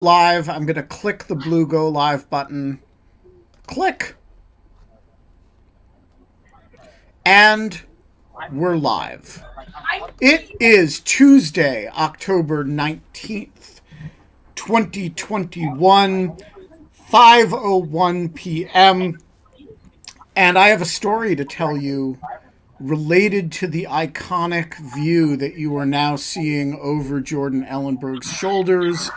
Live. I'm going to click the blue go live button. Click. And we're live. It is Tuesday, October 19th, 2021, 5:01 p.m. And I have a story to tell you related to the iconic view that you are now seeing over Jordan Ellenberg's shoulders,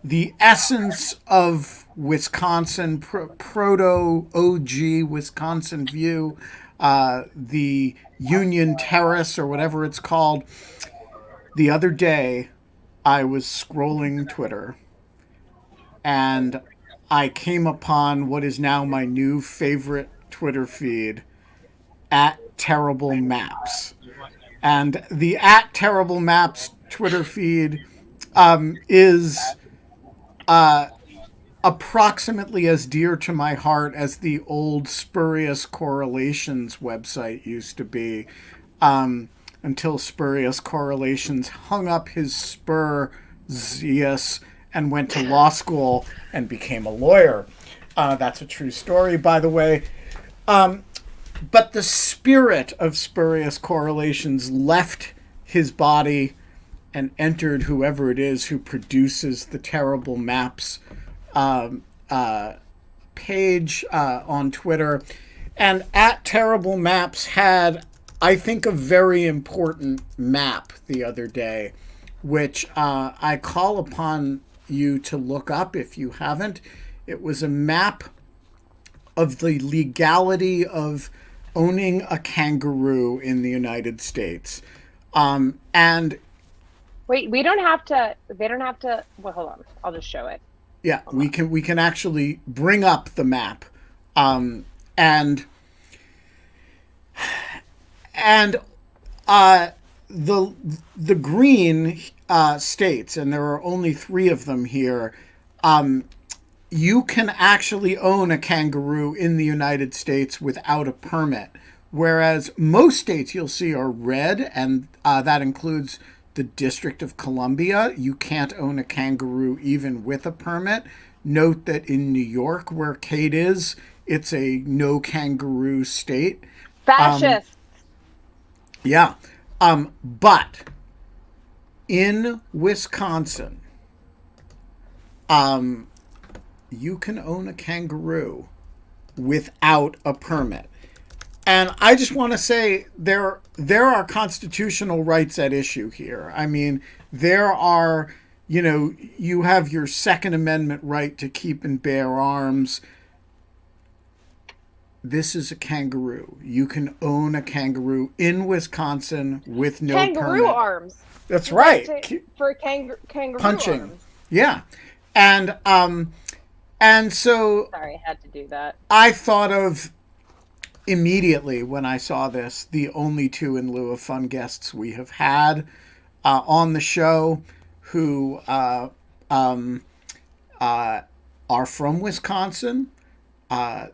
the essence of Wisconsin, proto OG Wisconsin view, the Union Terrace or whatever it's called. The other day, I was scrolling Twitter and I came upon what is now my new favorite Twitter feed, at Terrible Maps. And the at Terrible Maps Twitter feed is approximately as dear to my heart as the old Spurious Correlations website used to be, until Spurious Correlations hung up his spur Zeus and went to law school and became a lawyer. That's a true story, by the way. But the spirit of Spurious Correlations left his body and entered whoever it is who produces the Terrible Maps page on Twitter. And at Terrible Maps had, I think, a very important map the other day, which I call upon you to look up if you haven't. It was a map of the legality of owning a kangaroo in the United States. And wait, we don't have to. They don't have to. Well, hold on. I'll just show it. yeah, we can actually bring up the map, and and the green states, and there are only three of them here. You can actually own a kangaroo in the United States without a permit, whereas most states you'll see are red, and that includes the District of Columbia. You can't own a kangaroo even with a permit. Note that in New York, where Kate is, it's a no kangaroo state. Fascist. Yeah. But in Wisconsin, you can own a kangaroo without a permit. And I just want to say there are constitutional rights at issue here. I mean, there are, you have your Second Amendment right to keep and bear arms. This is a kangaroo. You can own a kangaroo in Wisconsin with no Kangaroo permit. arms. That's right. For kangaroo Punching. arms. Yeah. And so Sorry, I had to do that. I thought of immediately when I saw this, the only two in lieu of fun guests we have had on the show who are from Wisconsin.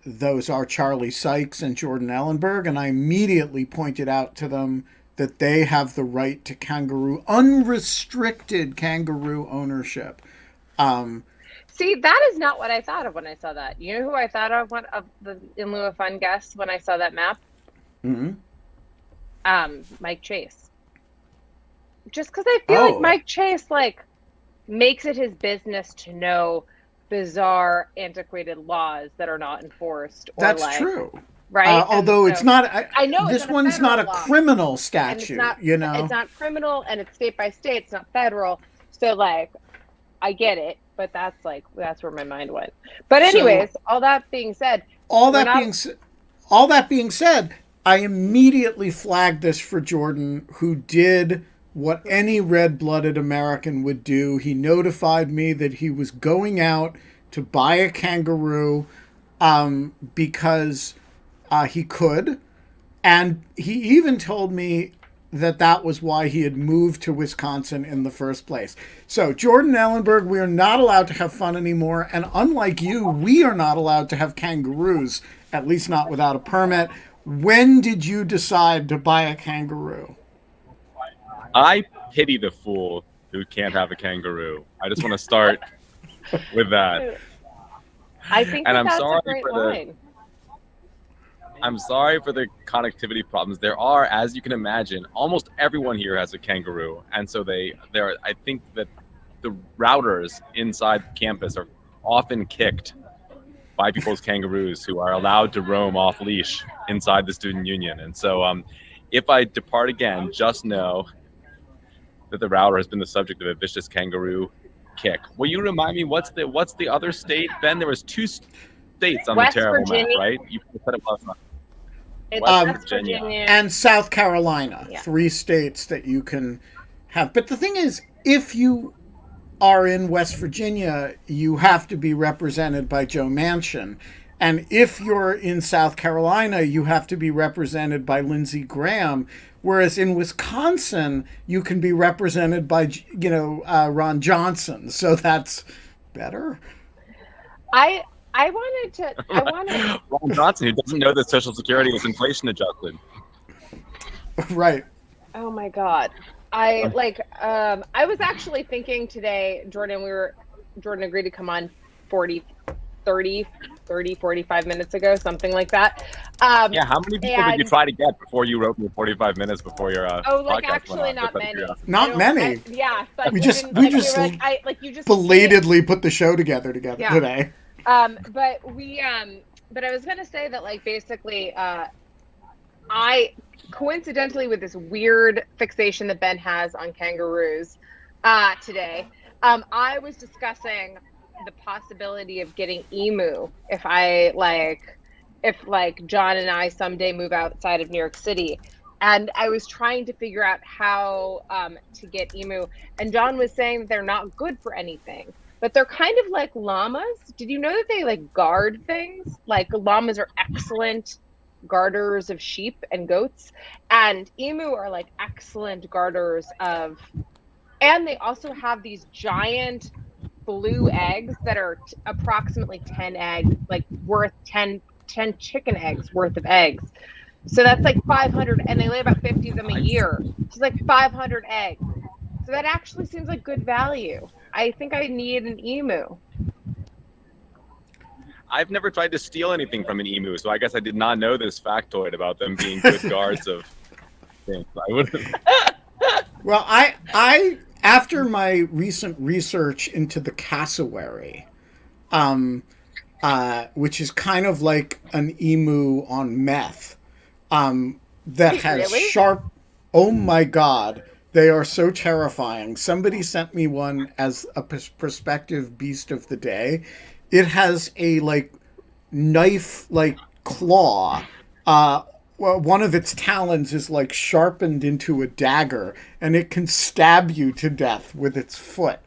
Those are Charlie Sykes and Jordan Ellenberg, and I immediately pointed out to them that they have the right to unrestricted kangaroo ownership. See, that is not what I thought of when I saw that. You know who I thought of one of the in lieu of fun guests when I saw that map? Mm-hmm. Mike Chase. Just because I feel like Mike Chase makes it his business to know bizarre, antiquated laws that are not enforced. Or That's true. Right? Although it's not. I know this one's not a criminal statute. It's not criminal, and it's state by state. It's not federal. So I get it, but that's where my mind went. But anyways, all that being said, I immediately flagged this for Jordan, who did what any red-blooded American would do. He notified me that he was going out to buy a kangaroo because he could. And he even told me that was why he had moved to Wisconsin in the first place. So, Jordan Ellenberg, we are not allowed to have fun anymore. And unlike you, we are not allowed to have kangaroos, at least not without a permit. When did you decide to buy a kangaroo? I pity the fool who can't have a kangaroo. I just want to start with that. I think And that's a great line. I'm sorry for the connectivity problems. There are, as you can imagine, almost everyone here has a Kangaroo, and so they're. I think that the routers inside campus are often kicked by people's Kangaroos who are allowed to roam off leash inside the student union. And so, if I depart again, just know that the router has been the subject of a vicious Kangaroo kick. Will you remind me what's the other state, Ben? There was 2 states on West the terrible Virginia. map, right? You said it was It's West Virginia and South Carolina. Yeah. 3 states that you can have. But the thing is, if you are in West Virginia, you have to be represented by Joe Manchin. And if you're in South Carolina, you have to be represented by Lindsey Graham. Whereas in Wisconsin, you can be represented by, Ron Johnson. So that's better. I wanted Ron Johnson, who doesn't know that Social Security is inflation adjusted. Right. Oh my God. I was actually thinking today, Jordan agreed to come on 45 minutes ago, something like that. How many people did you try to get before you wrote me 45 minutes before your podcast actually not many. Not many. But we just belatedly put the show together today. But I was gonna say that basically I coincidentally, with this weird fixation that Ben has on kangaroos today, I was discussing the possibility of getting emu if John and I someday move outside of New York City. And I was trying to figure out how to get emu. And John was saying that they're not good for anything, but they're kind of like llamas. Did you know that they guard things? Llamas are excellent guarders of sheep and goats, and emu are excellent guarders of, and they also have these giant blue eggs that are approximately 10 eggs, worth 10 chicken eggs worth of eggs. So that's 500, and they lay about 50 of them a year. So it's 500 eggs. So that actually seems like good value. I think I need an emu. I've never tried to steal anything from an emu, so I guess I did not know this factoid about them being good guards of things. I would. Well, I after my recent research into the cassowary, which is kind of like an emu on meth, that has sharp. Oh my God, they are so terrifying. Somebody sent me one as a prospective beast of the day. It has a knife claw. One of its talons is sharpened into a dagger, and it can stab you to death with its foot.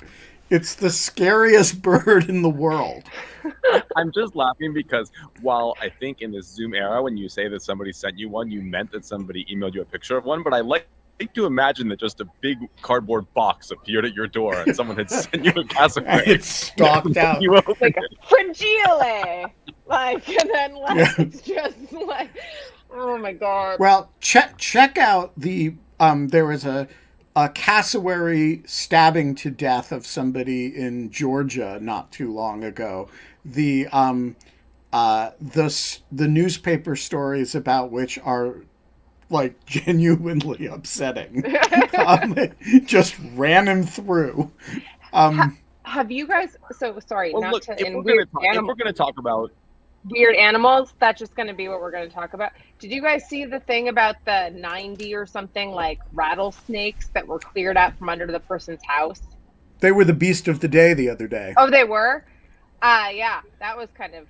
It's the scariest bird in the world. I'm just laughing because while I think in this Zoom era, when you say that somebody sent you one, you meant that somebody emailed you a picture of one, but I like to imagine that just a big cardboard box appeared at your door and someone had sent you a cassowary. It's stalked out. You opened it. Fragile! And then it's just oh my God. Well, check out the, there was a cassowary stabbing to death of somebody in Georgia not too long ago. The newspaper stories about which are genuinely upsetting. Just ran him through. Have you guys? So sorry. Well, look, if we're going to talk about weird animals, that's just going to be what we're going to talk about. Did you guys see the thing about the 90 or something rattlesnakes that were cleared out from under the person's house? They were the beast of the day the other day. Oh, they were? Yeah, that was kind of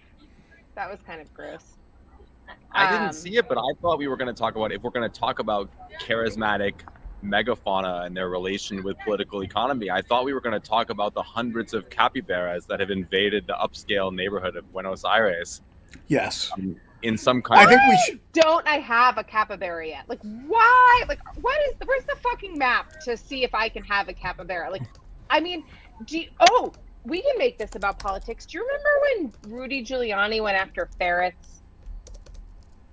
gross. I didn't see it, but I thought we were going to talk about, if we're going to talk about charismatic megafauna and their relation with political economy, I thought we were going to talk about the hundreds of capybaras that have invaded the upscale neighborhood of Buenos Aires. Yes. In some kind I think we should. Don't I have a capybara yet? Why? Where's the fucking map to see if I can have a capybara? We can make this about politics. Do you remember when Rudy Giuliani went after ferrets?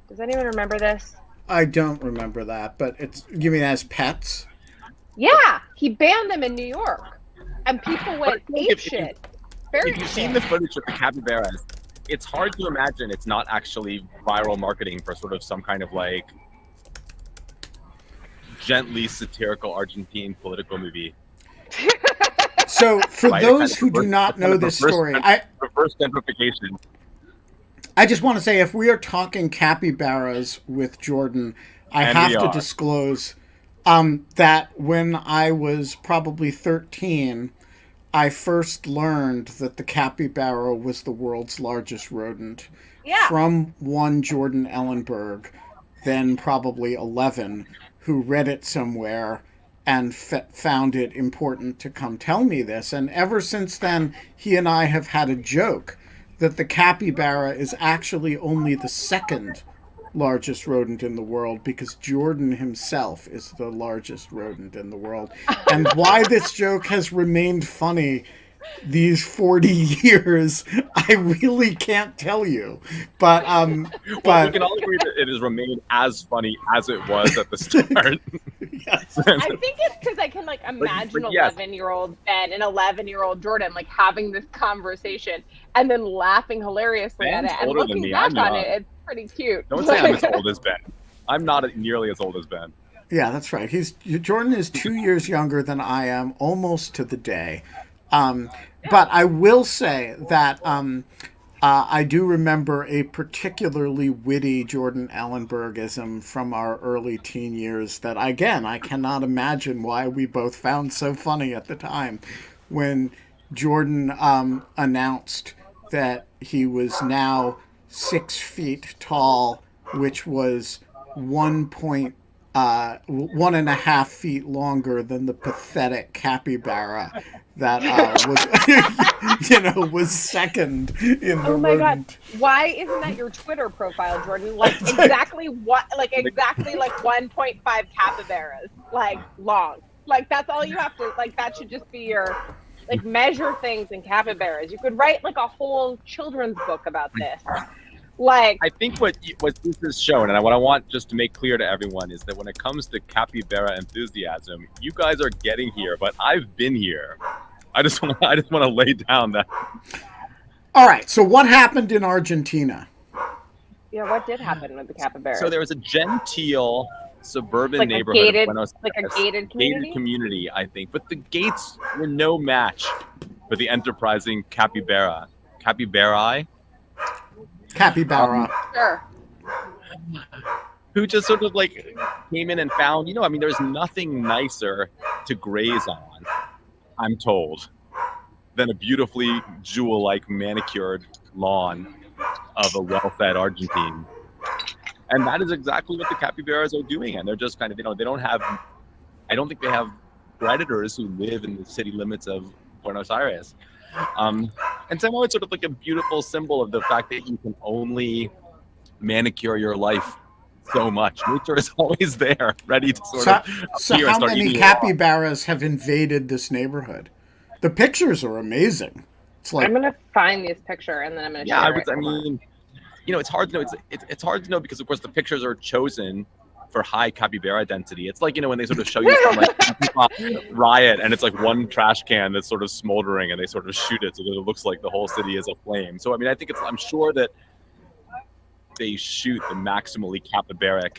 Does anyone remember this? I don't remember that, but you mean as pets? Yeah, he banned them in New York, and people went apeshit. Very if you've seen the footage of the capybaras, it's hard to imagine it's not actually viral marketing for sort of some kind of like gently satirical Argentine political movie. So for Right? those who do not know this story, reverse gentrification. I just want to say, if we are talking capybaras with Jordan, I And have we to are. disclose that when I was probably 13, I first learned that the capybara was the world's largest rodent Yeah. from one Jordan Ellenberg, then probably 11, who read it somewhere and found it important to come tell me this. And ever since then, he and I have had a joke that the capybara is actually only the second largest rodent in the world, because Jordan himself is the largest rodent in the world. And why this joke has remained funny these 40 years, I really can't tell you. But Well, we can all agree that it has remained as funny as it was at the start. yes. I think it's because I can like imagine but yes. 11-year-old Ben and 11-year-old Jordan like having this conversation and then laughing hilariously Ben's at it and older than looking me. back I'm on young. it. It's pretty cute. Don't say I'm as old as Ben. I'm not nearly as old as Ben. Yeah, that's right. Jordan is 2 years younger than I am, almost to the day. But I will say that I do remember a particularly witty Jordan Ellenbergism from our early teen years that, again, I cannot imagine why we both found so funny at the time, when Jordan announced that he was now 6 feet tall, which was 1.5 feet longer than the pathetic capybara that was second in the Oh my god! rodent. Why isn't that your Twitter profile, Jordan? Like exactly 1.5 capybaras, like long. Like that's all you have to. Like that should just be your like measure things in capybaras. You could write like a whole children's book about this. Like I think what this has shown, and what I want just to make clear to everyone, is that when it comes to capybara enthusiasm, you guys are getting here, but I've been here. I just want to lay down that. All right. So what happened in Argentina? yeah, what did happen with the capybaras? So there was a genteel suburban like neighborhood a gated, of Buenos like a Aires. gated community. Community, I think, but the gates were no match for the enterprising capybara. Capybara. Sure. Who just sort of like came in and found, there's nothing nicer to graze on, I'm told, than a beautifully jewel-like manicured lawn of a well-fed Argentine. And that is exactly what the capybaras are doing. And they're just kind of, they don't have, I don't think they have predators who live in the city limits of Buenos Aires. And somehow it's sort of like a beautiful symbol of the fact that you can only manicure your life so much. Nature is always there, ready to sort of So appear and how start many eating capybaras have invaded this neighborhood? The pictures are amazing. It's like, I'm gonna find this picture and then I'm gonna Yeah, share it. I mean, it's hard to know. It's hard to know because, of course, the pictures are chosen for high capybara density. It's like, when they sort of show you some like riot and it's like one trash can that's sort of smoldering and they sort of shoot it so that it looks like the whole city is aflame. So, I mean, I'm sure that they shoot the maximally capybaric.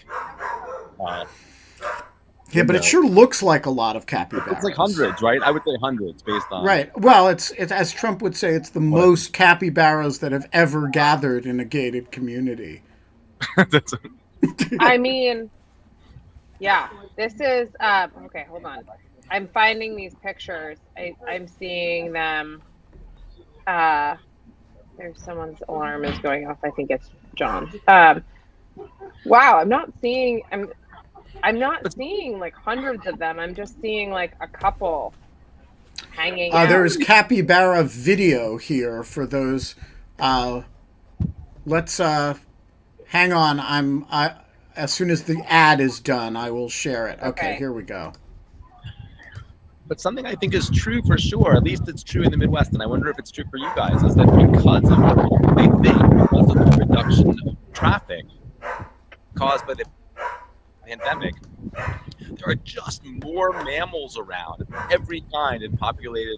yeah, but it sure looks like a lot of capybaras. It's like hundreds, right? I would say hundreds based on. Right. Well, it's as Trump would say, it's the most capybaras that have ever gathered in a gated community. I mean, yeah, this is okay, hold on. I'm finding these pictures. I'm seeing them. There's someone's alarm is going off. I think it's John. Wow, I'm not seeing like hundreds of them. I'm just seeing like a couple hanging out. There is capybara video here for those. Let's hang on. As soon as the ad is done, I will share it. Okay, here we go. But something I think is true for sure, at least it's true in the Midwest, and I wonder if it's true for you guys, is that because of the reduction of traffic caused by the pandemic, there are just more mammals around, every kind in populated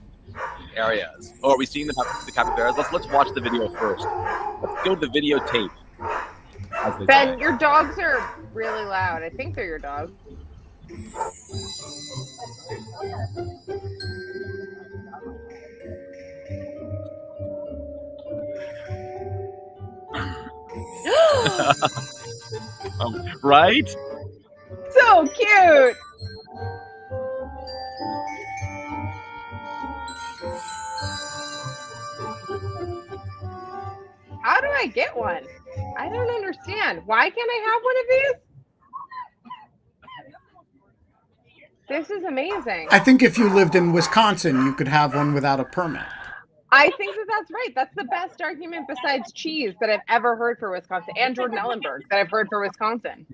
areas. Oh, are we seeing the capybaras? Let's watch the video first. Let's go to the videotape. As they Ben, say. your dogs are really loud. I think they're your dogs. Right? So cute. How do I get one? I don't understand. Why can't I have one of these? This is amazing. I think if you lived in Wisconsin, you could have one without a permit. I think that that's right. That's the best argument besides cheese that I've ever heard for Wisconsin, and Jordan Ellenberg that I've heard for Wisconsin.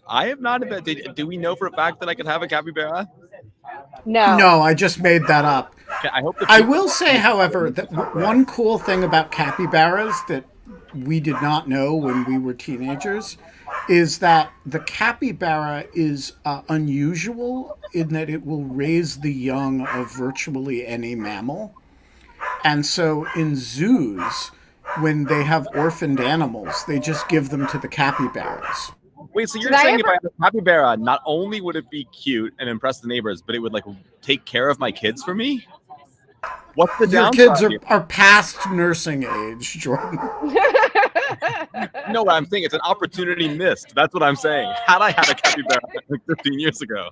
I have not. Do we know for a fact that I could have a capybara? No, I just made that up. Okay, I will say, however, that one cool thing about capybaras that we did not know when we were teenagers is that the capybara is unusual in that it will raise the young of virtually any mammal. And so in zoos, when they have orphaned animals, they just give them to the capybaras. Wait, so you're saying if I had a capybara, not only would it be cute and impress the neighbors, but it would like take care of my kids for me? What's the Your downside? kids are past nursing age, Jordan. No, what I'm saying, it's an opportunity missed. That's what I'm saying. Had I had a capybara like 15 years ago.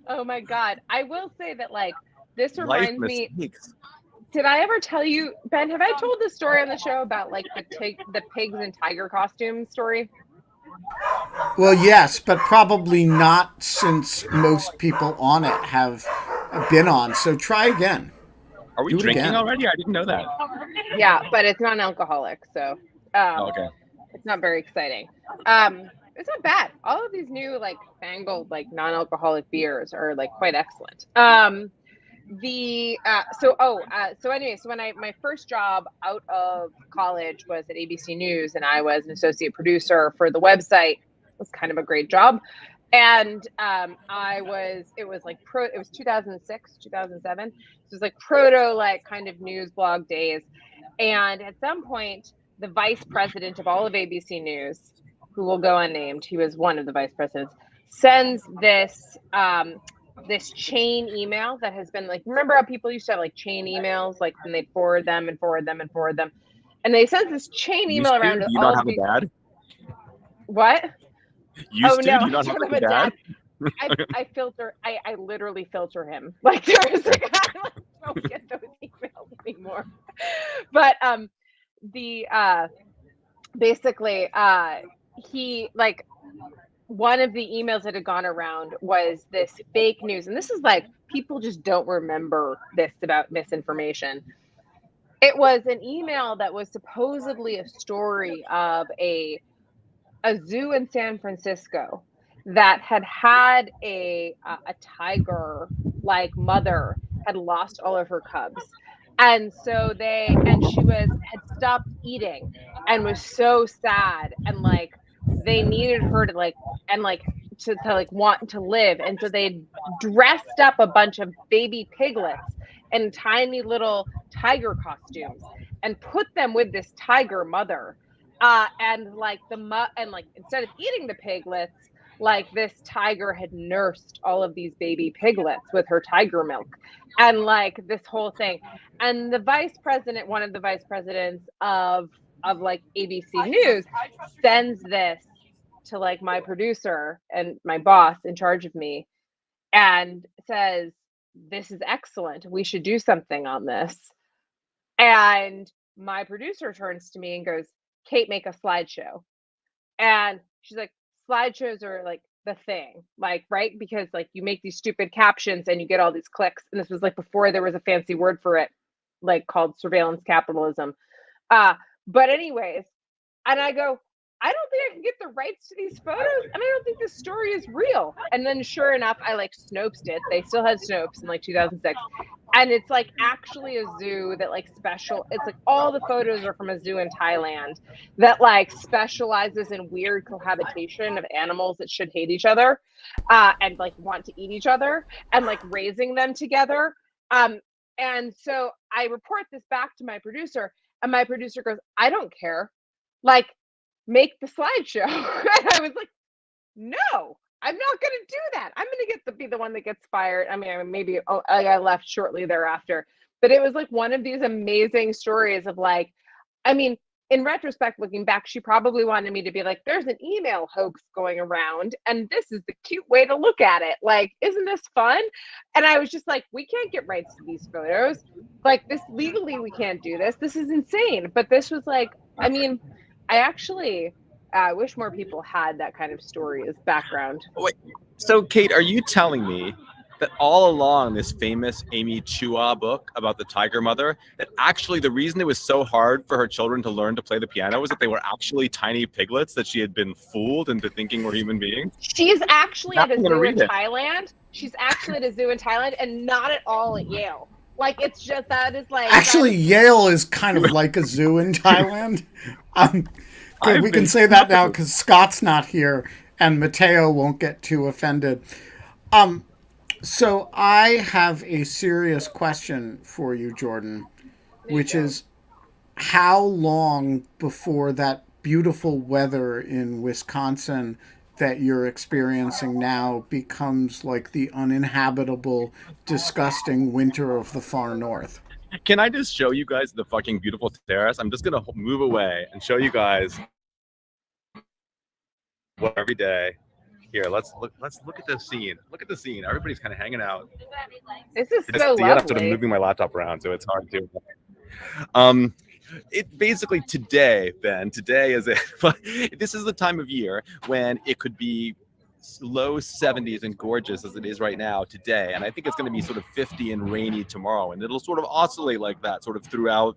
Oh my God. I will say that like this reminds me. Mistakes. Did I ever tell you, Ben, have I told the story on the show about like the pigs and tiger costume story? Well, yes, but probably not since most people on it have been on. So try again. Are we drinking already? I didn't know that. Yeah, but it's non-alcoholic, so okay. It's not very exciting. It's not bad. All of these new like fangled like non-alcoholic beers are like quite excellent. So anyway, so when my first job out of college was at ABC News, and I was an associate producer for the website. It was kind of a great job. And it was 2006, 2007. So it was like proto, like kind of news blog days. And at some point, the vice president of all of ABC News, who will go unnamed, he was one of the vice presidents, sends this chain email that has been like, remember how people used to have like chain emails, like, and they'd forward them and forward them and forward them. And they sent this chain email around to you all not of have a dad? What? No, do you not have a dad? I literally filter him. Like there's like, I don't get those emails anymore. But basically he like one of the emails that had gone around was this fake news, and this is like people just don't remember this about misinformation. It was an email that was supposedly a story of a zoo in San Francisco that had a tiger like mother had lost all of her cubs, and so she had stopped eating and was so sad, and like they needed her to like and like to like want to live, and so they dressed up a bunch of baby piglets in tiny little tiger costumes and put them with this tiger mother. And like instead of eating the piglets, like this tiger had nursed all of these baby piglets with her tiger milk, and like this whole thing. And the vice president, one of the vice presidents of like ABC News, sends this to like my producer and my boss in charge of me, and says, "This is excellent. We should do something on this." And my producer turns to me and goes, "Kate, make a slideshow." And she's like, slideshows are like the thing, like, right? Because like you make these stupid captions and you get all these clicks. And this was like before there was a fancy word for it, like called surveillance capitalism. But anyways, and I go, I don't think I can get the rights to these photos, and I don't think this story is real. And then sure enough, I like Snopes it. They still had Snopes in like 2006. And it's like actually a zoo that like it's like all the photos are from a zoo in Thailand that like specializes in weird cohabitation of animals that should hate each other and like want to eat each other and like raising them together. And so I report this back to my producer, and my producer goes, I don't care. Like, make the slideshow. And I was like, no, I'm not going to do that. I'm going to get to be the one that gets fired. I mean, maybe I got left shortly thereafter, but it was like one of these amazing stories of like, I mean, in retrospect, looking back, she probably wanted me to be like, there's an email hoax going around, and this is the cute way to look at it. Like, isn't this fun? And I was just like, we can't get rights to these photos. Like, this legally, we can't do this. This is insane. But this was like, I mean, I actually wish more people had that kind of story as background. Wait, so Kate, are you telling me that all along this famous Amy Chua book about the tiger mother, that actually the reason it was so hard for her children to learn to play the piano was that they were actually tiny piglets that she had been fooled into thinking were human beings? She's actually at a zoo in Thailand. She's actually at a zoo in Thailand and not at all at Yale. Like, it's just, that is like... Actually, Yale is kind of like a zoo in Thailand. We can say that now because Scott's not here and Mateo won't get too offended. So I have a serious question for you, Jordan, which is how long before that beautiful weather in Wisconsin that you're experiencing now becomes like the uninhabitable, disgusting winter of the far north? Can I just show you guys the fucking beautiful terrace? I'm just going to move away and show you guys what every day. Here, let's look at this scene. Look at the scene. Everybody's kind of hanging out. This is so lovely. I'm sort of moving my laptop around, so it's hard to. It basically today is this is the time of year when it could be low 70s and gorgeous as it is right now today, and I think it's going to be sort of 50 and rainy tomorrow, and it'll sort of oscillate like that sort of throughout,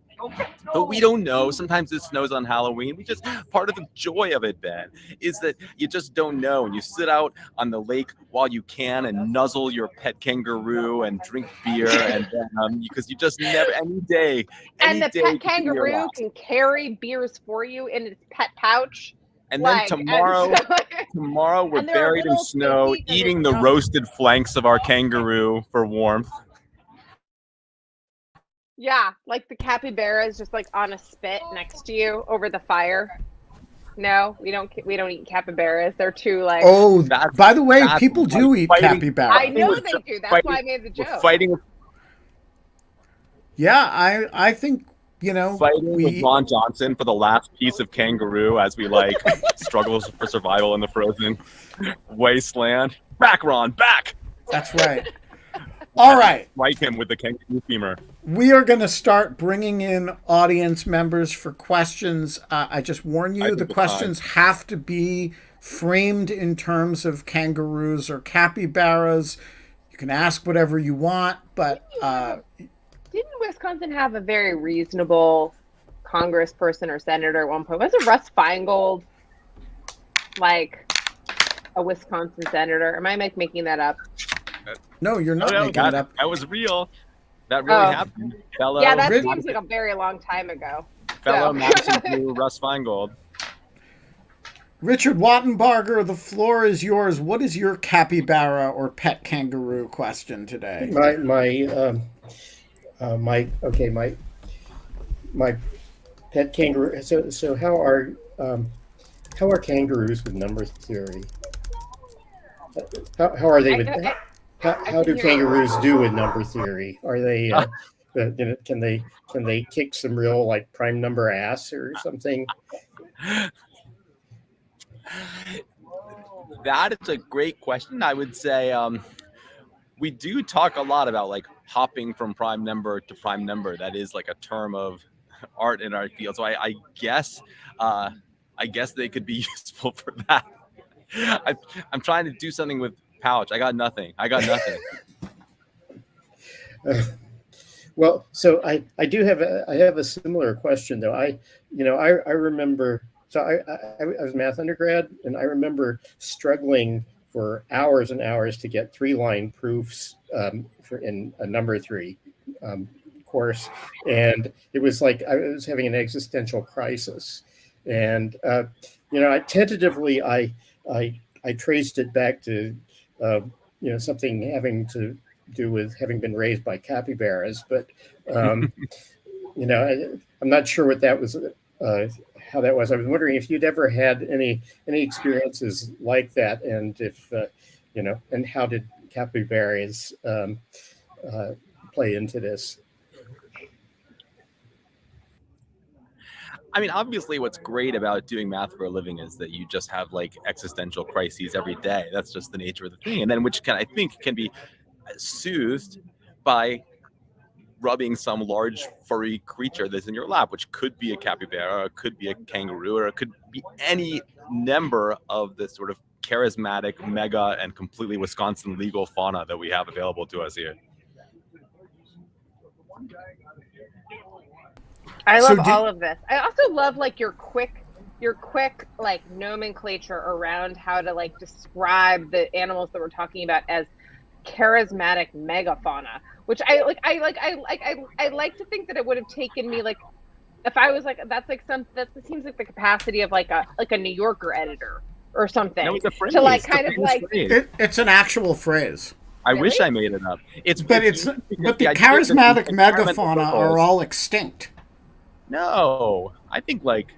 but we don't know. Sometimes it snows on Halloween. Part of the joy of it, Ben, is that you just don't know, and you sit out on the lake while you can and nuzzle your pet kangaroo and drink beer, and because you just never any day the pet kangaroo can carry beers for you in its pet pouch. And then tomorrow we're buried in snow, eating the roasted flanks of our kangaroo for warmth. Yeah, like the capybara is just like on a spit next to you over the fire. No, we don't eat capybaras. They're too like. Oh, by the way, people do eat capybara. I know they do. That's why I made the joke. Yeah, I think. You know, fighting with Ron Johnson for the last piece of kangaroo as we like struggles for survival in the frozen wasteland. Back, Ron, back. That's right. All right. Like him with the kangaroo femur. We are going to start bringing in audience members for questions. I just warn you, the questions have to be framed in terms of kangaroos or capybaras. You can ask whatever you want, but... Didn't Wisconsin have a very reasonable congressperson or senator at one point? Was it Russ Feingold? Like a Wisconsin senator? Am I making that up? No, you're not making it up. That was real. That really happened. Yeah, that seems like a very long time ago. Fellow Madison Blue Russ Feingold. Richard Wattenbarger, the floor is yours. What is your capybara or pet kangaroo question today? My pet kangaroo. So how are kangaroos with number theory? How are they with? How do kangaroos do with number theory? Are they? Can they kick some real like prime number ass or something? That is a great question. I would say we do talk a lot about like hopping from prime number to prime number. That is like a term of art in our field. So I guess they could be useful for that. I'm trying to do something with pouch. I got nothing. Well, so I have a similar question though. I remember So I was a math undergrad, and I remember struggling for hours and hours to get 3-line proofs in a number 3 course, and it was like I was having an existential crisis. And I tentatively I traced it back to something having to do with having been raised by capybaras, but I'm not sure what that was. How that was. I was wondering if you'd ever had any experiences like that, and if and how did capybaras play into this? I mean, obviously, what's great about doing math for a living is that you just have like existential crises every day. That's just the nature of the thing, and then which I think can be soothed by rubbing some large furry creature that's in your lap, which could be a capybara, or it could be a kangaroo, or it could be any number of the sort of charismatic, mega, and completely Wisconsin legal fauna that we have available to us here. I love all of this. I also love like your quick like nomenclature around how to like describe the animals that we're talking about as charismatic megafauna, which I like to think that it would have taken me like, if I was like, that seems like the capacity of like a New Yorker editor or something. No, it's a phrase. To like kind of like it's an actual phrase. I wish I made it up. But the charismatic megafauna are all extinct. No, I think like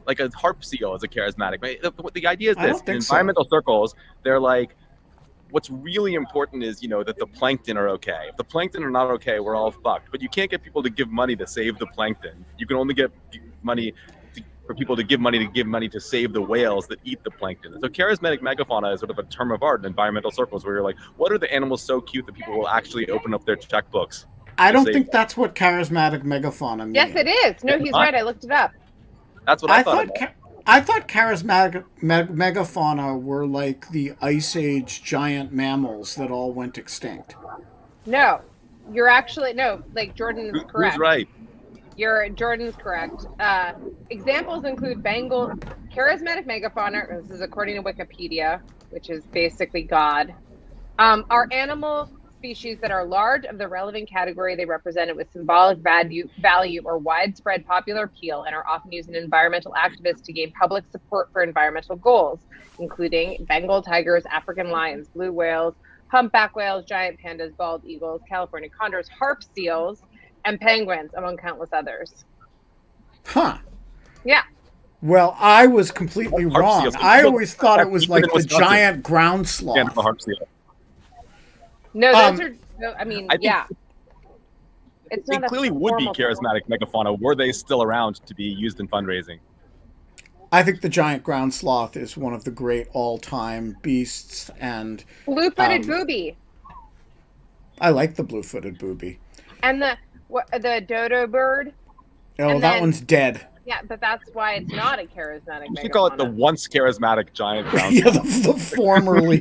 a harp seal is a charismatic. The idea is this: in environmental circles, they're like, what's really important is that the plankton are okay. If the plankton are not okay, we're all fucked. But you can't get people to give money to save the plankton. You can only get money for people to give money to save the whales that eat the plankton. So charismatic megafauna is sort of a term of art in environmental circles where you're like, what are the animals so cute that people will actually open up their checkbooks? I don't think that's what charismatic megafauna means. Yes, it is. No, he's right. I looked it up. That's what I thought. I thought charismatic megafauna were like the Ice Age giant mammals that all went extinct. No, you're actually like Jordan is correct. Who's right? Jordan's correct. Examples include Bengal charismatic megafauna. This is according to Wikipedia, which is basically God. Are animal species that are large of the relevant category they represented with symbolic value or widespread popular appeal, and are often used in environmental activists to gain public support for environmental goals, including Bengal tigers, African lions, blue whales, humpback whales, giant pandas, bald eagles, California condors, harp seals, and penguins, among countless others. Huh. Yeah. Well, I was completely wrong. I always thought it was like the giant ground sloth. No, those are. I mean, yeah. It's not. They clearly would be charismatic megafauna were they still around to be used in fundraising. I think the giant ground sloth is one of the great all-time beasts, and blue-footed booby. I like the blue-footed booby. And the dodo bird. Oh, that one's dead. Yeah, but that's why it's not a charismatic. You should call it the once charismatic giant ground. Yeah, the formerly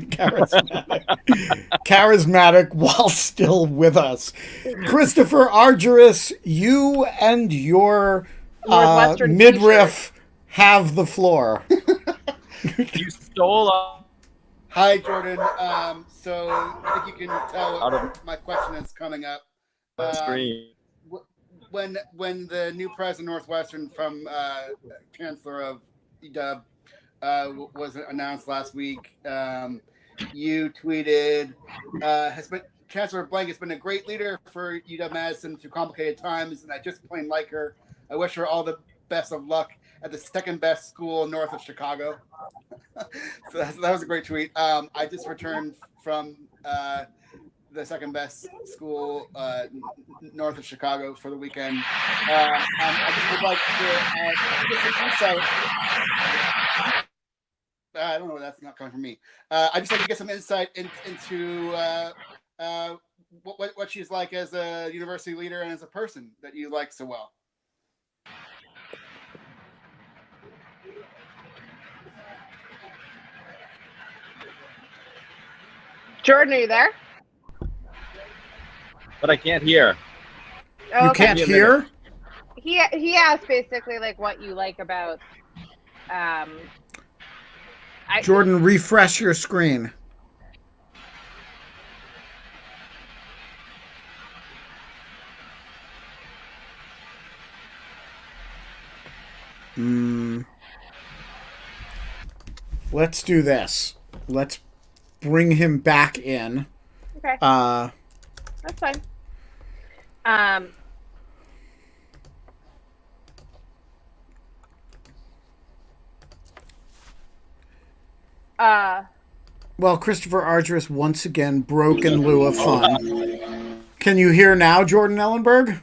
charismatic while still with us. Christopher Argyris, you and your midriff have the floor. You stole Hi, Jordan. So I think you can tell my question is coming up. Screen. When the new president of Northwestern from Chancellor of UW was announced last week, you tweeted, Chancellor Blank has been a great leader for UW-Madison through complicated times, and I just plain like her. I wish her all the best of luck at the second best school north of Chicago. So that was a great tweet. I just returned from the second best school north of Chicago for the weekend. I just would like to get some insight. I don't know. That's not coming from me. I just like to get some insight into what she's like as a university leader and as a person that you like so well. Jordan, are you there? But I can't hear. You can't hear? He asked basically like what you like about Jordan, refresh your screen. Let's do this. Let's bring him back in. Okay. That's fine. Well, Christopher Argyris once again broke in lieu of fun. Can you hear now, Jordan Ellenberg?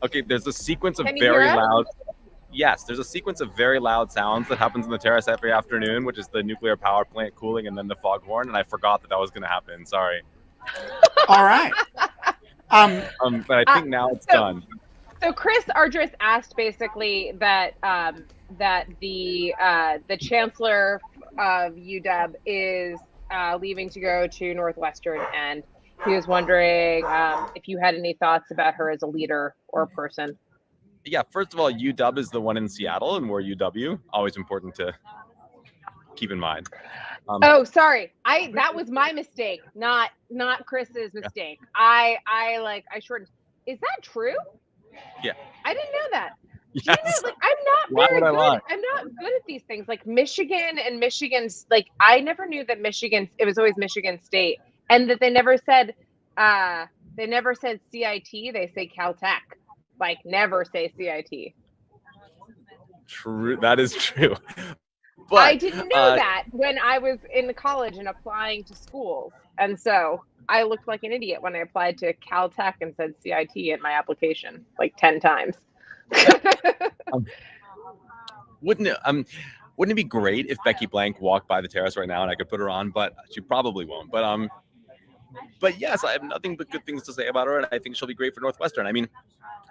Okay, there's a sequence of Can you very hear us? loud. Yes, there's a sequence of very loud sounds that happens in the terrace every afternoon, which is the nuclear power plant cooling and then the foghorn. And I forgot that was going to happen. Sorry. All right. But I think now it's done. So Chris Argyris asked basically that that the chancellor of UW is leaving to go to Northwestern, and he was wondering if you had any thoughts about her as a leader or a person. Yeah, first of all, UW is the one in Seattle, and we're UW. Always important to keep in mind. Oh, sorry. That was my mistake, not Chris's mistake. I shortened. Is that true? Yeah. I didn't know that. Yes. You know, like, I'm not Why very would I good. lie? I'm not good at these things. Like Michigan and Michigan's, like, I never knew that Michigan, it was always Michigan State, and that they never said CIT. They say Caltech. Like, never say CIT. True. That is true. But I didn't know that when I was in college and applying to schools. And so I looked like an idiot when I applied to Caltech and said CIT in my application like 10 times. Wouldn't it be great if Becky Blank walked by the terrace right now and I could put her on? But she probably won't. But yes, I have nothing but good things to say about her, and I think she'll be great for Northwestern. I mean,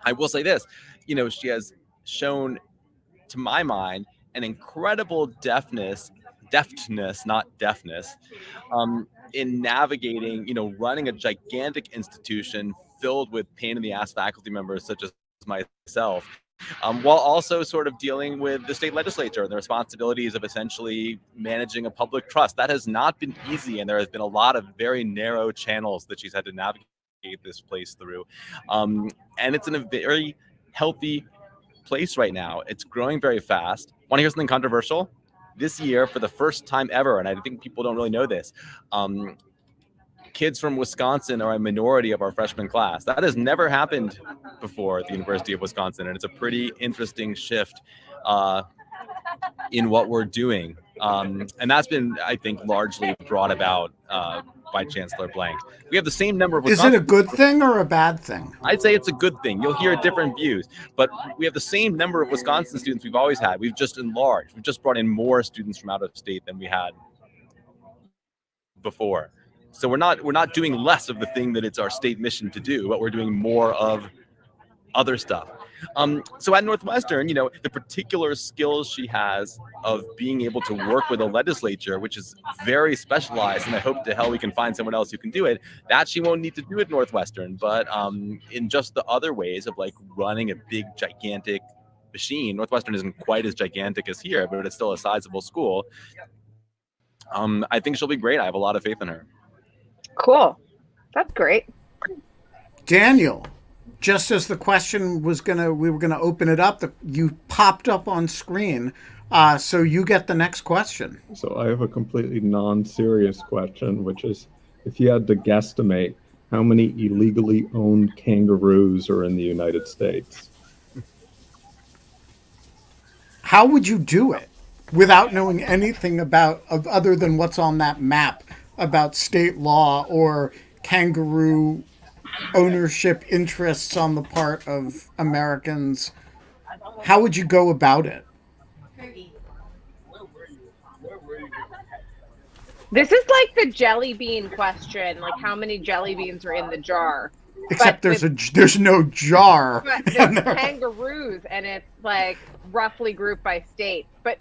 I will say this, she has shown, to my mind, an incredible deftness, not deafness, in navigating, running a gigantic institution filled with pain in the ass faculty members such as myself, while also sort of dealing with the state legislature and the responsibilities of essentially managing a public trust. That has not been easy, and there has been a lot of very narrow channels that she's had to navigate this place through. And it's in a very healthy place right now. It's growing very fast. Want to hear something controversial? This year, for the first time ever, and I think people don't really know this, kids from Wisconsin are a minority of our freshman class. That has never happened before at the University of Wisconsin, and it's a pretty interesting shift in what we're doing. And that's been, I think, largely brought about by Chancellor Blank. We have the same number of Wisconsin. Is it a good thing or a bad thing? I'd say it's a good thing. You'll hear different views, but we have the same number of Wisconsin students we've always had. We've just enlarged. We've just brought in more students from out of state than we had before. So we're not doing less of the thing that it's our state mission to do, but we're doing more of other stuff. So at Northwestern, the particular skills she has of being able to work with a legislature, which is very specialized, and I hope to hell we can find someone else who can do it, that she won't need to do at Northwestern. But in just the other ways of like running a big, gigantic machine, Northwestern isn't quite as gigantic as here, but it's still a sizable school. I think she'll be great. I have a lot of faith in her. Cool. That's great. Daniel, just as the question we were gonna open it up, you popped up on screen, so you get the next question. So I have a completely non-serious question, which is, if you had to guesstimate, how many illegally owned kangaroos are in the United States? How would you do it without knowing anything other than what's on that map about state law or kangaroo ownership interests on the part of Americans? How would you go about it? This is like the jelly bean question, like how many jelly beans are in the jar. Except there's no jar. But there's kangaroos, and it's like roughly grouped by state. But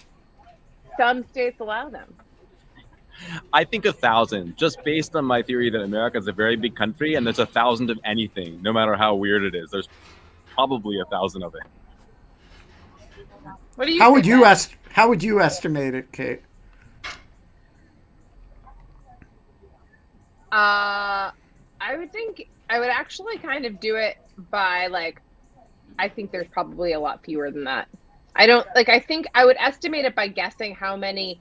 some states allow them. I think 1,000, just based on my theory that America is a very big country and there's 1,000 of anything, no matter how weird it is. There's probably 1,000 of it. What do you? How would think, you estimate it, Kate? I would actually kind of do it by like, I think there's probably a lot fewer than that. I don't like. I think I would estimate it by guessing how many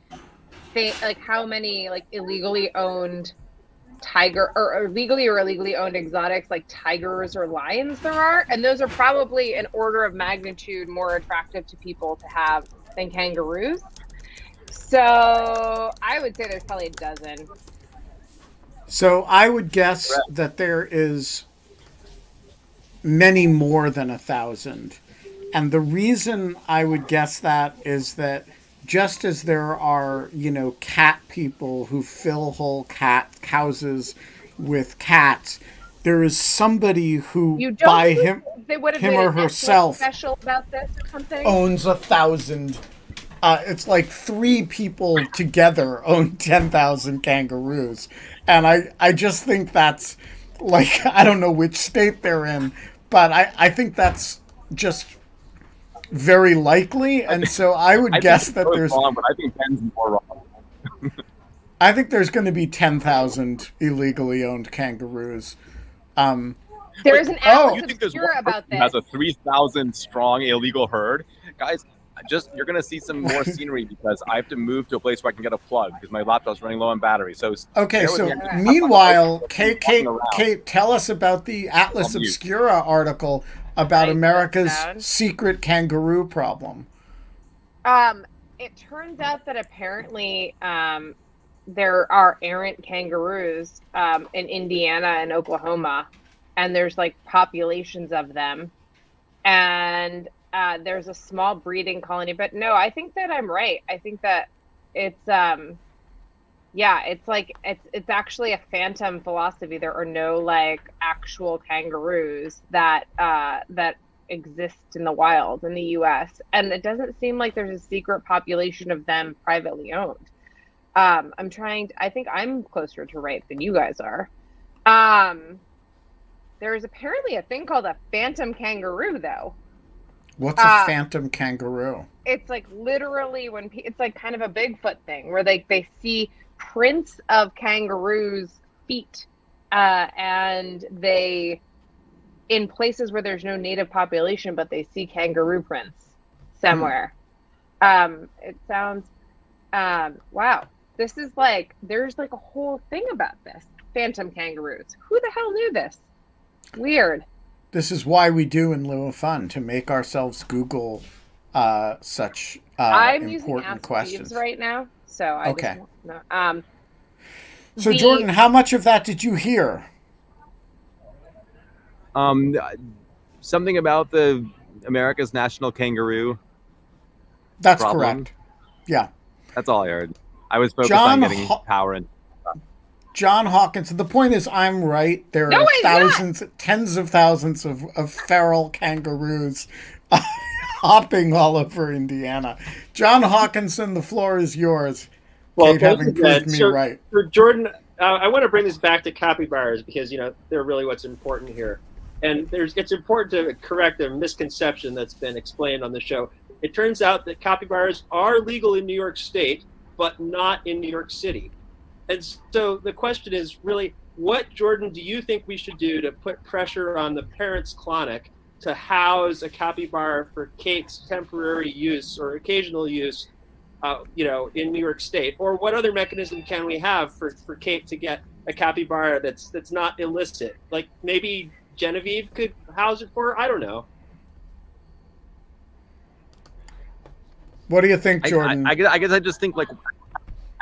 illegally owned tiger or legally or illegally owned exotics like tigers or lions there are, and those are probably an order of magnitude more attractive to people to have than kangaroos. So I would say there's probably a dozen. So I would guess that there is many more than 1,000. And the reason I would guess that is that just as there are, cat people who fill whole houses with cats, there is somebody who, You don't by think they would have him made or an Netflix herself, special about this or something? owns 1,000. It's like 3 people together own 10,000 kangaroos. And I just think that's, like, I don't know which state they're in, but I think that's just very likely. And so I would guess that there's... wrong, but I think Ben's more wrong. I think there's going to be 10,000 illegally owned kangaroos. There is an Atlas you think there's Obscura one about person who has this. a 3,000 strong illegal herd? Guys, you're going to see some more scenery because I have to move to a place where I can get a plug because my laptop's running low on battery. So okay, bear with so me. meanwhile, I'm Kate, tell us about the Atlas Obscura article about America's secret kangaroo problem. It turns out that apparently there are errant kangaroos in Indiana and Oklahoma, and there's like populations of them, and there's a small breeding colony. But no, I think that I'm right. I think that it's it's actually a phantom philosophy. There are no like actual kangaroos that exist in the wild in the US, and it doesn't seem like there's a secret population of them privately owned. I think I'm closer to right than you guys are. There is apparently a thing called a phantom kangaroo though. What's a phantom kangaroo? It's like literally it's like kind of a Bigfoot thing where they see prints of kangaroos' feet, and they in places where there's no native population, but they see kangaroo prints somewhere. It sounds wow. This is like there's like a whole thing about this phantom kangaroos. Who the hell knew this? Weird. This is why we do in lieu of fun, to make ourselves Google such I'm using important Ask questions Jeeves right now, so I okay. just want to So Jordan, how much of that did you hear? Something about the America's national kangaroo. That's problem. correct. Yeah. That's all I heard. I was focused on getting power and John Hawkins. The point is, I'm right. There are thousands, tens of thousands of feral kangaroos hopping all over Indiana. John Hawkinson, the floor is yours. Well, Kate, having proved me right. For Jordan, I want to bring this back to capybaras because they're really what's important here, and it's important to correct a misconception that's been explained on the show. It turns out that capybaras are legal in New York State, but not in New York City. And so the question is really, what, Jordan, do you think we should do to put pressure on the parents' Clonic to house a capybara for Kate's temporary use or occasional use, in New York State? Or what other mechanism can we have for Kate to get a capybara that's not illicit? Like maybe Genevieve could house it for her? I don't know. What do you think, Jordan? I guess I just think like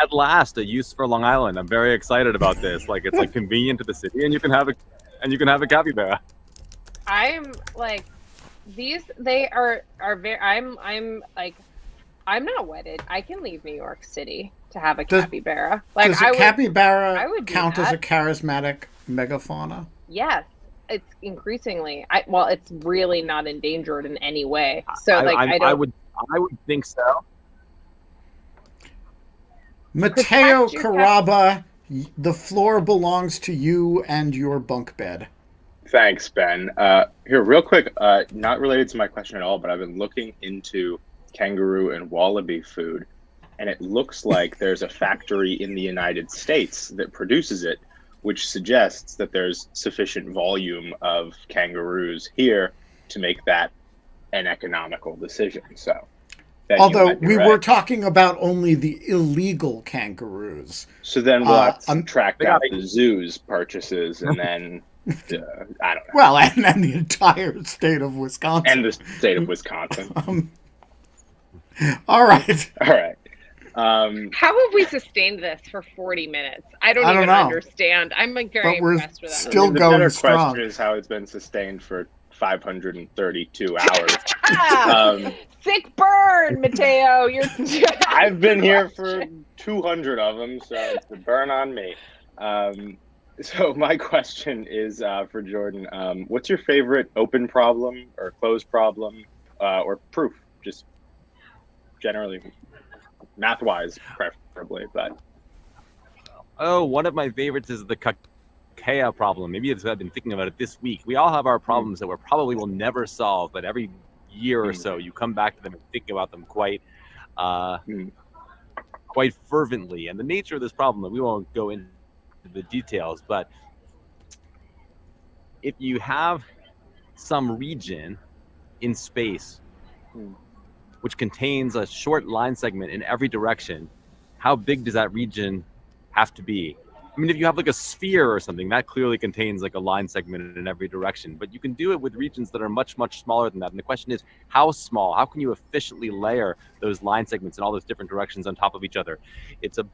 at last a use for Long Island. I'm very excited about this. Like it's like convenient to the city, and you can have a capybara. I'm like they are very. I'm not wedded. I can leave New York City to have a capybara. Like does a capybara count as a that. charismatic megafauna? Yes, it's increasingly. It's really not endangered in any way. So I would think so. Mateo Caraba, the floor belongs to you and your bunk bed. Thanks, Ben. Here, real quick, not related to my question at all, but I've been looking into kangaroo and wallaby food, and it looks like there's a factory in the United States that produces it, which suggests that there's sufficient volume of kangaroos here to make that an economical decision. So, although we were talking about only the illegal kangaroos. So then we'll have to subtract out the zoo's purchases, and then I don't know. Well, and the entire state of Wisconsin. And the state of Wisconsin. All right. All right. How have we sustained this for 40 minutes? I don't even understand. I'm like very impressed with that. Still going better strong. Question is how it's been sustained for 532 hours. Sick burn, Mateo. I've been here for 200 of them, so it's a burn on me. So my question is for Jordan. What's your favorite open problem or closed problem or proof? Just generally, math-wise, preferably. But one of my favorites is the Kakea problem. Maybe I've been thinking about it this week. We all have our problems that we probably will never solve, but every year or so you come back to them and think about them quite fervently. And the nature of this problem, we won't go into the details, but if you have some region in space which contains a short line segment in every direction, how big does that region have to be? I mean, if you have like a sphere or something, that clearly contains like a line segment in every direction, but you can do it with regions that are much, much smaller than that. And the question is, how small? How can you efficiently layer those line segments in all those different directions on top of each other? It's a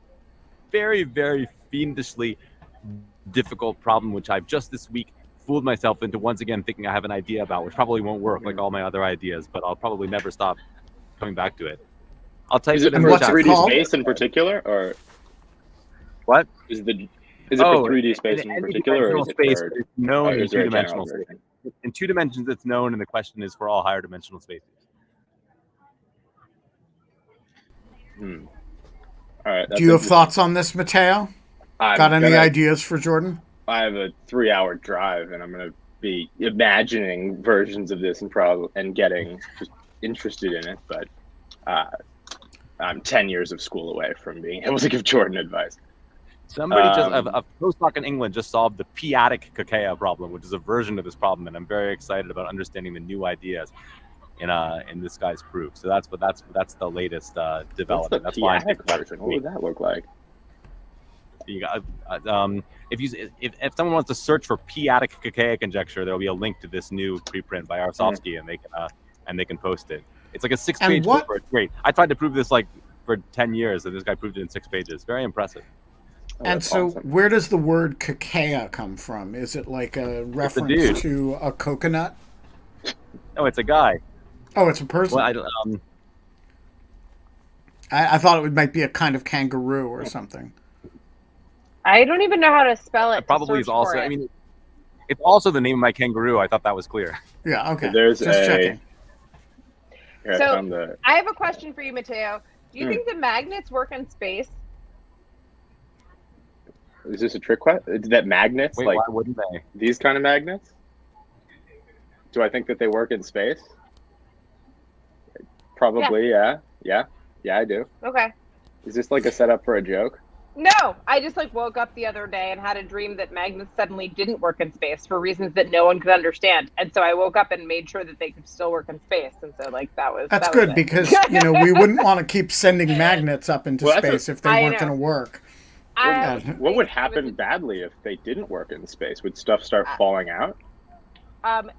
very, very fiendishly difficult problem, which I've just this week fooled myself into once again thinking I have an idea about, which probably won't work like all my other ideas, but I'll probably never stop coming back to it. I'll tell you. Is it for 3D space in particular, or what? Is it for 3D space in particular, or is it space for, it's known in two-dimensional space? In two dimensions, it's known, and the question is for all higher dimensional spaces. All right. Do you have thoughts on this, Mateo? Got any ideas for Jordan? I have a 3-hour drive, and I'm going to be imagining versions of this and getting just interested in it. But I'm 10 years of school away from being able to give Jordan advice. Somebody a postdoc in England just solved the p-adic Kakea problem, which is a version of this problem, and I'm very excited about understanding the new ideas in this guy's proof. So that's the latest development. What's the p-adic version? What would that look like? You got, if someone wants to search for p-adic Kakea conjecture, there will be a link to this new preprint by Arsovsky, and they can post it. It's like a 6-page paper. It's great. I tried to prove this like for 10 years, and this guy proved it in 6 pages. Very impressive. And so, where does the word Kakea come from? Is it like a reference to a coconut? No, it's a guy. Oh, it's a person. Well, I thought it might be a kind of kangaroo or something. I don't even know how to spell it. It probably is also. I mean, it's also the name of my kangaroo. I thought that was clear. Yeah. Okay. There's just checking. Here, so I have a question for you, Mateo. Do you think the magnets work in space? Is this a trick question? That magnets, why wouldn't they? These kind of magnets? Do I think that they work in space? Probably, yeah. Yeah, I do. Okay. Is this like a setup for a joke? No, I just woke up the other day and had a dream that magnets suddenly didn't work in space for reasons that no one could understand, and so I woke up and made sure that they could still work in space, and so that's good because we wouldn't want to keep sending magnets up into space if they weren't going to work. What would happen badly if they didn't work in space? Would stuff start falling out?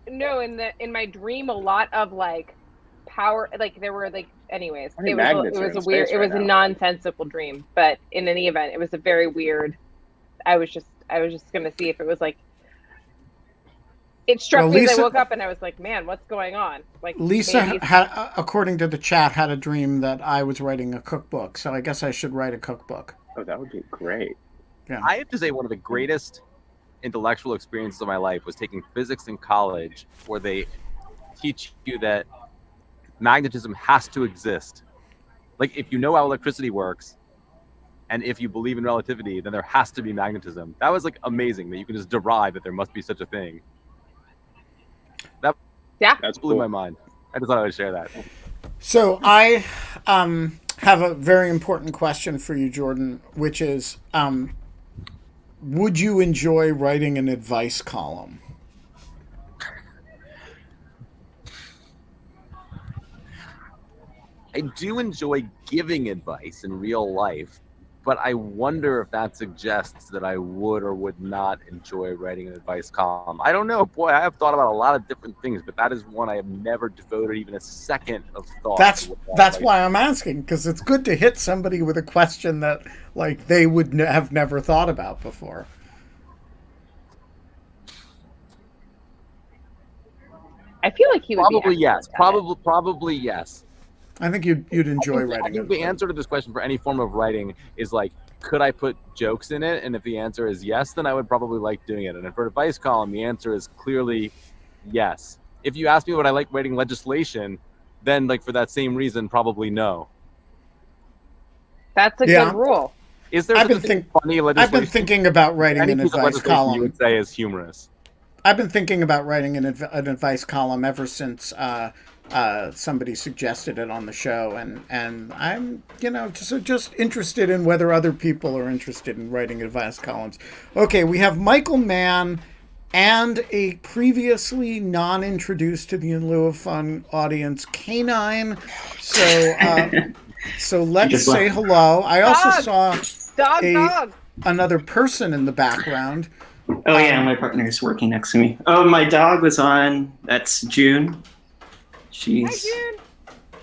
No, in my dream, a lot of power, there were anyways. It was a nonsensical dream, but in any event, it was a very weird. I was just gonna see if it was It struck me as I woke up and I was like, man, what's going on? Lisa had, according to the chat, had a dream that I was writing a cookbook, so I guess I should write a cookbook. Oh, that would be great. Yeah. I have to say one of the greatest intellectual experiences of my life was taking physics in college, where they teach you that magnetism has to exist. If you know how electricity works, and if you believe in relativity, then there has to be magnetism. That was amazing that you can just derive that there must be such a thing. That blew my mind. I just thought I would share that. So I have a very important question for you, Jordan, which is, would you enjoy writing an advice column? I do enjoy giving advice in real life, but I wonder if that suggests that I would or would not enjoy writing an advice column. I don't know. Boy, I have thought about a lot of different things, but that is one I have never devoted even a second of thought. That's why I'm asking, because it's good to hit somebody with a question that like they would have never thought about before. I feel like he would Probably be yes. excellent at it. Probably yes. I think you'd enjoy writing I think it. the answer to this question for any form of writing is like, could I put jokes in it? And if the answer is yes, then I would probably like doing it. And for an advice column, the answer is clearly yes. If you ask me would I like writing legislation, then like for that same reason, probably no. That's a good rule. Is there I've been funny legislation? I've been thinking about writing Any an piece of advice legislation column. you would say is humorous. I've been thinking about writing an advice column ever since somebody suggested it on the show, and I'm just interested in whether other people are interested in writing advice columns. Okay, we have Michael Mann and a previously non-introduced to the In Lieu of Fun audience, Canine. So let's say hello. I also saw another person in the background. Oh yeah, my partner's working next to me. Oh, my dog was on. That's June. She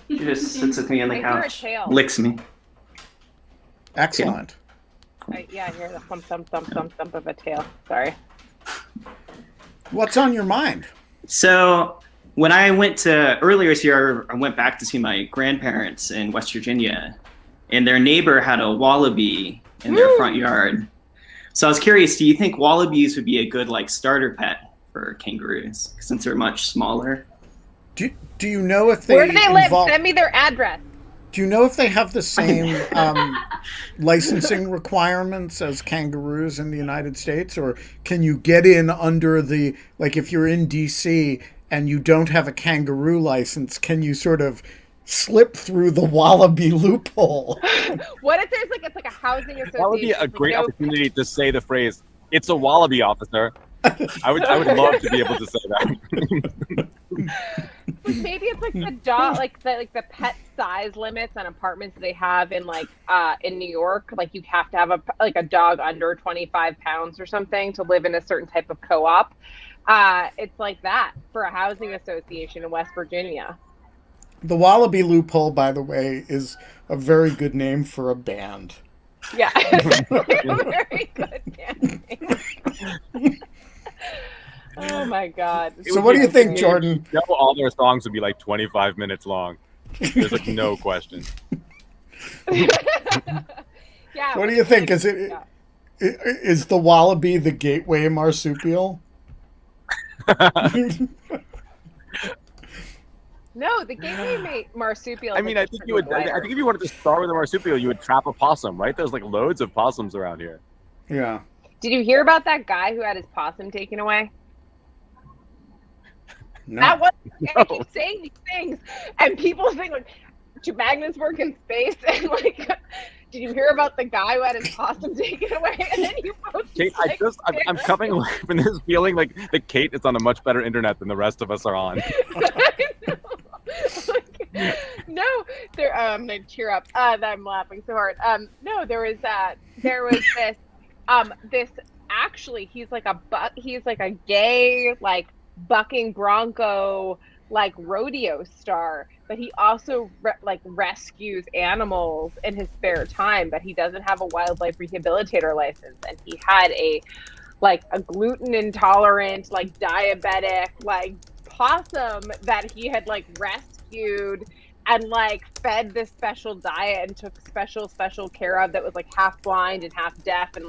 just sits with me on the couch, licks me. Excellent. Yeah, I hear the thump, thump, thump, thump, thump of a tail. Sorry. What's on your mind? So when I went earlier this year, I went back to see my grandparents in West Virginia, and their neighbor had a wallaby in their front yard. So I was curious, do you think wallabies would be a good starter pet for kangaroos since they're much smaller? Do you know if they Where do they live? Send me their address. Do you know if they have the same licensing requirements as kangaroos in the United States, or can you get in under the, like if you're in DC and you don't have a kangaroo license, can you sort of slip through the wallaby loophole? What if there's it's like a housing association? That would be a great opportunity to say the phrase, "It's a wallaby, officer." I would love to be able to say that. Maybe it's like the dog, the pet size limits on apartments they have in in New York. Like you have to have a dog under 25 pounds or something to live in a certain type of co-op. It's like that for a housing association in West Virginia. The wallaby loophole, by the way, is a very good name for a band. Yeah, it's a very good band name. Oh my God! So what do you think, Jordan? All their songs would be 25 minutes long. There's no question. Yeah. What do you think? Is the wallaby the gateway marsupial? No, the gateway marsupial. I mean, I think you would. I think if you wanted to start with a marsupial, you would trap a possum, right? There's loads of possums around here. Yeah. Did you hear about that guy who had his possum taken away? No. That was. I keep saying these things, and people think do magnets work in space? And did you hear about the guy who had his possum taken away? And then you post. Kate, I'm coming away from this feeling like that Kate is on a much better internet than the rest of us are on. No, there. I'm gonna cheer up. I'm laughing so hard. No, there was this. This actually, he's like a gay bucking bronco rodeo star, but he also rescues animals in his spare time, but he doesn't have a wildlife rehabilitator license, and he had a gluten intolerant diabetic possum that he had rescued and fed this special diet and took special care of, that was half blind and half deaf, and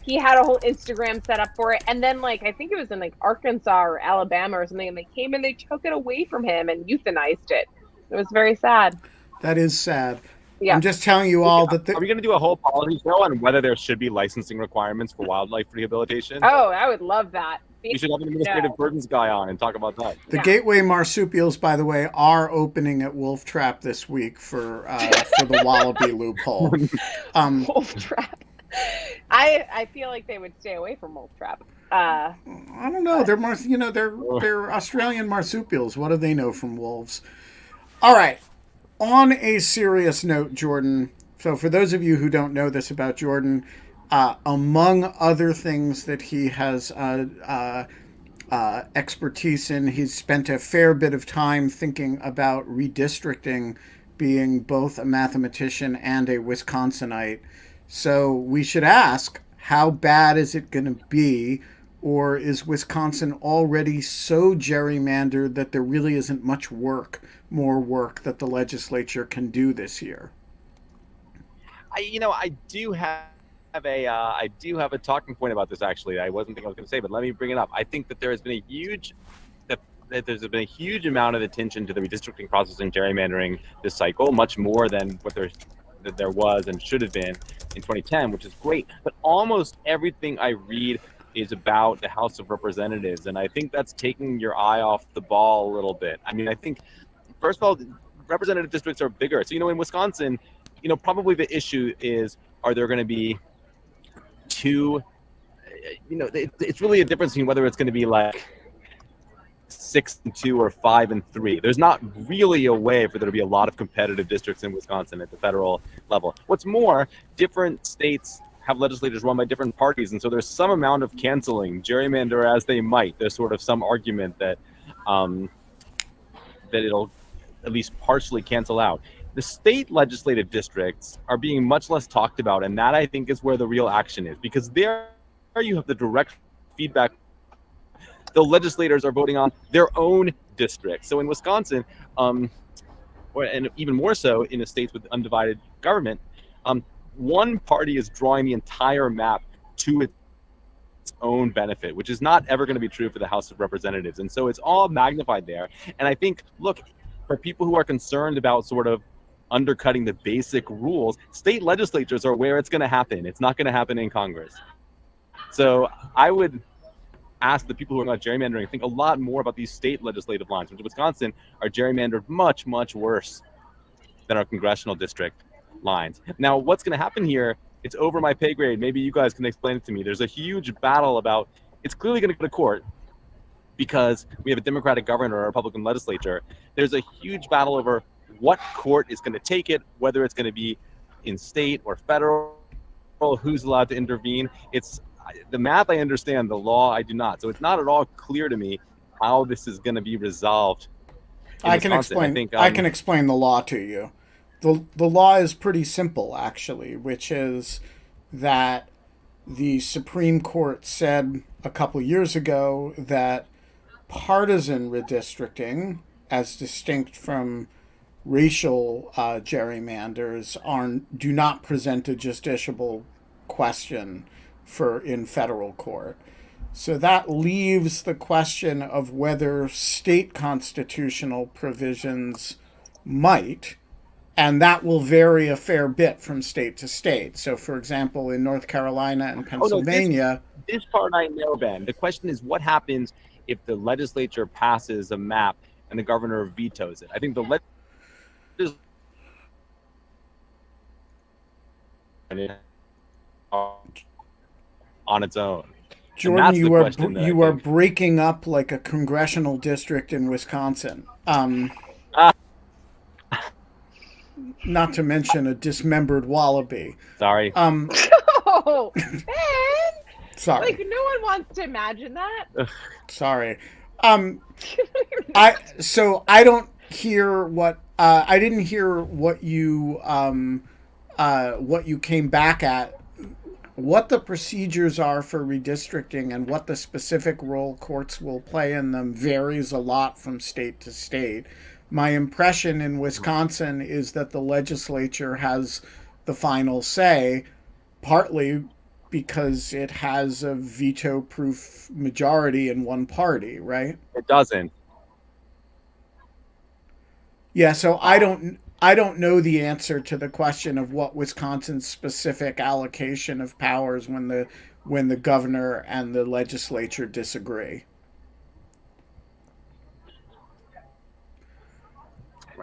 he had a whole Instagram set up for it. And then I think it was in Arkansas or Alabama or something, and they came and they took it away from him and euthanized it. It was very sad. That is sad. Yeah. I'm just telling you all that. Are we going to do a whole policy show on whether there should be licensing requirements for wildlife rehabilitation? Oh, I would love that. We should have an administrative burdens guy on and talk about that. The Gateway marsupials, by the way, are opening at Wolf Trap this week for the Wallaby loophole. Wolf Trap. I feel like they would stay away from Wolf Trap. I don't know. They're they're Australian marsupials. What do they know from wolves? All right. On a serious note, Jordan. So for those of you who don't know this about Jordan, among other things that he has expertise in, he's spent a fair bit of time thinking about redistricting, being both a mathematician and a Wisconsinite. So we should ask, how bad is it going to be? Or is Wisconsin already so gerrymandered that there really isn't much more work that the legislature can do this year? I do have a talking point about this. Actually, I wasn't thinking I was going to say, but let me bring it up. I think that there has been a huge amount of attention to the redistricting process and gerrymandering this cycle, much more than what there was and should have been in 2010, which is great. But almost everything I read is about the House of Representatives, and I think that's taking your eye off the ball a little bit. I mean, I think, first of all, representative districts are bigger. So, in Wisconsin, probably the issue is, are there going to be two, it's really a difference between whether it's going to be like 6-2 or 5-3. There's not really a way for there to be a lot of competitive districts in Wisconsin at the federal level. What's more, different states have legislatures run by different parties, and so there's some amount of canceling, gerrymander as they might. There's sort of some argument that it'll at least partially cancel out. The state legislative districts are being much less talked about, and that I think is where the real action is, because there you have the direct feedback. The legislators are voting on their own districts. So in Wisconsin, and even more so in the states with undivided government, one party is drawing the entire map to its own benefit, which is not ever going to be true for the House of Representatives. And so it's all magnified there. And I think, look, for people who are concerned about sort of undercutting the basic rules, state legislatures are where it's going to happen. It's not going to happen in Congress. So I would ask the people who are about gerrymandering, think a lot more about these state legislative lines, which in Wisconsin are gerrymandered much, much worse than our congressional district lines. Now, what's going to happen here, it's over my pay grade. Maybe you guys can explain it to me. There's a huge battle about, it's clearly going to go to court because we have a Democratic governor or a Republican legislature. There's a huge battle over what court is going to take it, whether it's going to be in state or federal, who's allowed to intervene. It's the math I understand, the law I do not. So it's not at all clear to me how this is going to be resolved. I can explain the law to you. The law is pretty simple, actually, which is that the Supreme Court said a couple years ago that partisan redistricting, as distinct from racial gerrymanders, do not present a justiciable question in federal court. So that leaves the question of whether state constitutional provisions might, and that will vary a fair bit from state to state. So, for example, in North Carolina and Pennsylvania... This part I know, Ben. The question is, what happens if the legislature passes a map and the governor vetoes it? I think the legislature on its own. Jordan, you are breaking up like a congressional district in Wisconsin. Not to mention a dismembered wallaby. Sorry. Oh, Ben! Sorry. Like, no one wants to imagine that. Sorry. I don't hear what I didn't hear what you came back at. What the procedures are for redistricting and what the specific role courts will play in them varies a lot from state to state. My impression in Wisconsin is that the legislature has the final say, partly because it has a veto-proof majority in one party, right? It doesn't. Yeah, so I don't know the answer to the question of what Wisconsin's specific allocation of powers when when the governor and the legislature disagree.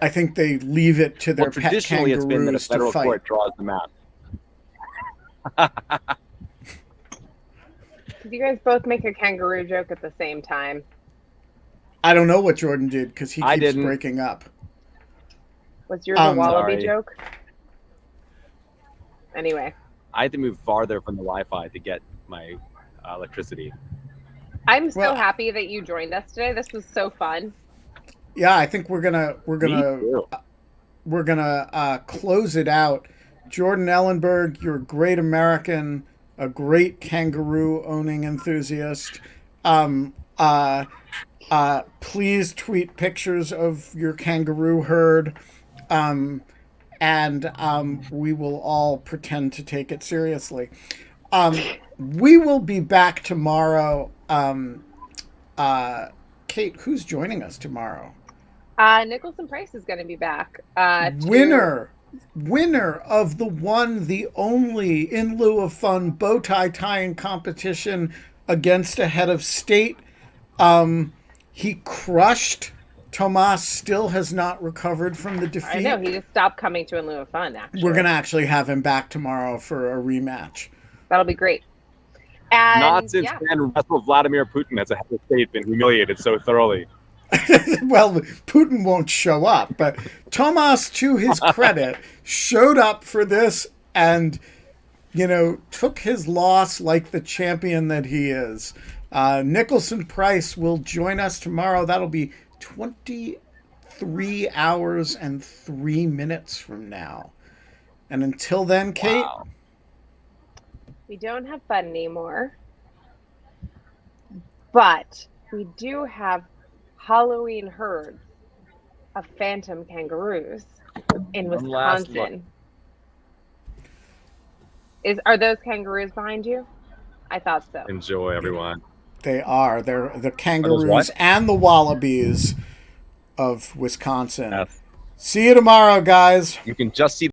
I think they leave it to their Well, pet traditionally, it's been that a kangaroos to federal fight. court draws the map. Did you guys both make a kangaroo joke at the same time? I don't know what Jordan did because he I keeps didn't. breaking up. Was yours a wallaby Sorry. joke? Anyway, I had to move farther from the Wi-Fi to get my electricity. I'm so Well- happy that you joined us today. This was so fun. Yeah, I think we're gonna Me too. close it out. Jordan Ellenberg, you're a great American, a great kangaroo owning enthusiast. Please tweet pictures of your kangaroo herd, and we will all pretend to take it seriously. We will be back tomorrow. Kate, who's joining us tomorrow? Nicholson Price is going to be back. Winner of the one, the only, in lieu of fun, bow tie tying competition against a head of state. He crushed. Tomas still has not recovered from the defeat. I know, he just stopped coming to In Lieu of Fun, actually. We're going to actually have him back tomorrow for a rematch. That'll be great. And, Not since yeah. then Russell Vladimir Putin has a head of state been humiliated so thoroughly. Well, Putin won't show up, but Tomas, to his credit, showed up for this and, took his loss like the champion that he is. Nicholson Price will join us tomorrow. That'll be 23 hours and 3 minutes from now. And until then, Kate, Wow. We don't have fun anymore. But we do have Halloween herds of phantom kangaroos in One last Wisconsin. Are those kangaroos behind you? I thought so. Enjoy, everyone. they are. They're the what? kangaroos and the wallabies of Wisconsin. Yes. See you tomorrow, guys. You can just see